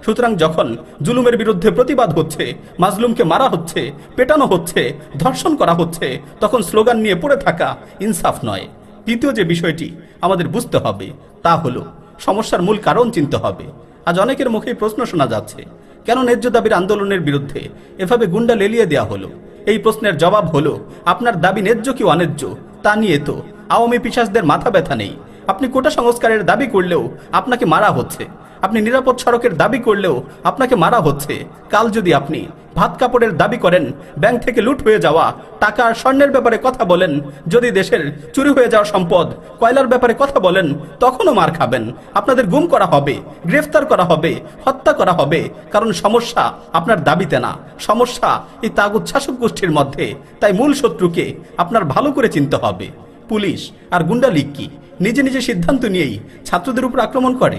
সুতরাং যখন জুলুমের বিরুদ্ধে প্রতিবাদ হচ্ছে, মাজলুমকে মারা হচ্ছে, পেটানো হচ্ছে, ধর্ষণ করা হচ্ছে, তখন স্লোগান নিয়ে পড়ে থাকা ইনসাফ নয়। দ্বিতীয় যে বিষয়টি আমাদের বুঝতে হবে তা হলো সমস্যার মূল কারণ চিনতে হবে। আজ অনেকের মুখেই প্রশ্ন শোনা যাচ্ছে, কেন ন্যায্য দাবির আন্দোলনের বিরুদ্ধে এভাবে গুন্ডা লেলিয়ে দেওয়া হলো? এই প্রশ্নের জবাব হলো, আপনার দাবি ন্যায্য কি অন্যায্য তা নিয়ে তো আওয়ামী পিশাচদের মাথা ব্যথা নেই। আপনি কোটা সংস্কারের দাবি করলেও আপনাকে মারা হচ্ছে, আপনি নিরাপদ সড়কের দাবি করলেও আপনাকে মারা হচ্ছে। কাল যদি আপনি ভাত কাপড়ের দাবি করেন, ব্যাংক থেকে লুট হয়ে যাওয়া টাকা আর স্বর্ণের ব্যাপারে কথা বলেন, যদি দেশের চুরি হয়ে যাওয়া সম্পদ কয়লার ব্যাপারে কথা বলেন, তখনও মার খাবেন। আপনাদের গুম করা হবে, গ্রেফতার করা হবে, হত্যা করা হবে। কারণ সমস্যা আপনার দাবিতে না, সমস্যা এই তাগুত শাসক গোষ্ঠীর মধ্যে। তাই মূল শত্রুকে আপনার ভালো করে চিনতে হবে। পুলিশ আর গুন্ডা লীগ কি নিজে নিজে সিদ্ধান্ত নিয়েই ছাত্রদের উপর আক্রমণ করে?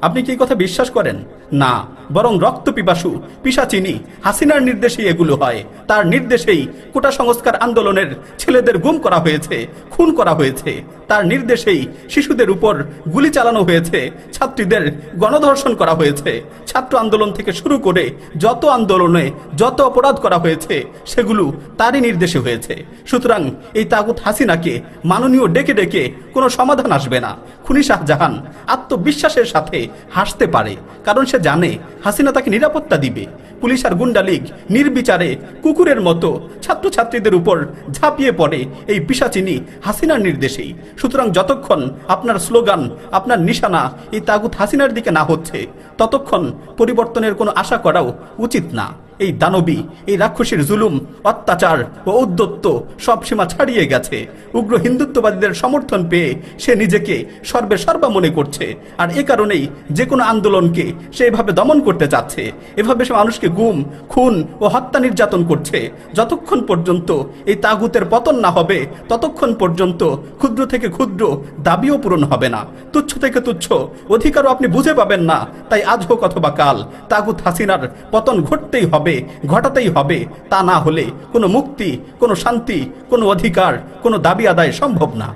আপনি কি এই কথা বিশ্বাস করেন? না, বরং রক্ত পিপাসু পিশাচিনী হাসিনার নির্দেশেই এগুলো হয়। তার নির্দেশেই কোটা সংস্কার আন্দোলনের ছেলেদের গুম করা হয়েছে, খুন করা হয়েছে। তার নির্দেশেই শিশুদের উপর গুলি চালানো হয়েছে, ছাত্রীদের গণধর্ষণ করা হয়েছে। ছাত্র আন্দোলন থেকে শুরু করে যত আন্দোলনে যত অপরাধ করা হয়েছে সেগুলো তারই নির্দেশে হয়েছে। সুতরাং এই তাগুত হাসিনাকে মাননীয় ডেকে ডেকে কোনো সমাধান আসবে না। খুনি শাহজাহান আত্মবিশ্বাসের সাথে হাসতে পারে, কারণ সে জানে হাসিনা তাকে নিরাপত্তা দিবে। পুলিশ আর গুন্ডা লীগ নির্বিচারে কুকুরের মতো ছাত্রছাত্রীদের উপর ঝাঁপিয়ে পড়ে এই পিশাচিনী হাসিনার নির্দেশেই। সুতরাং যতক্ষণ আপনার স্লোগান, আপনার নিশানা এই তাগুত হাসিনার দিকে না হচ্ছে, ততক্ষণ পরিবর্তনের কোনো আশা করাও উচিত না। এই দানবী, এই রাক্ষসীর জুলুম, অত্যাচার ও ঔদ্ধত্য সব সীমা ছাড়িয়ে গেছে। উগ্র হিন্দুত্ববাদীদের সমর্থন পেয়ে সে নিজেকে সর্বে সর্বা মনে করছে। আর এ কারণেই যে কোনো আন্দোলনকে সে এভাবে দমন করতে চাচ্ছে। এভাবে সে মানুষকে গুম, খুন ও হত্যা নির্যাতন করছে। যতক্ষণ পর্যন্ত এই তাগুতের পতন না হবে, ততক্ষণ পর্যন্ত ক্ষুদ্র থেকে ক্ষুদ্র দাবিও পূরণ হবে না। তুচ্ছ থেকে তুচ্ছ অধিকারও আপনি বুঝে পাবেন না। তাই আজ হোক অথবা কাল তাগুত হাসিনার পতন ঘটতেই হবে, ঘটাতেই হবে। তা না হলে কোনো মুক্তি, কোনো শান্তি, কোনো অধিকার, কোনো দাবি আদায় সম্ভব না।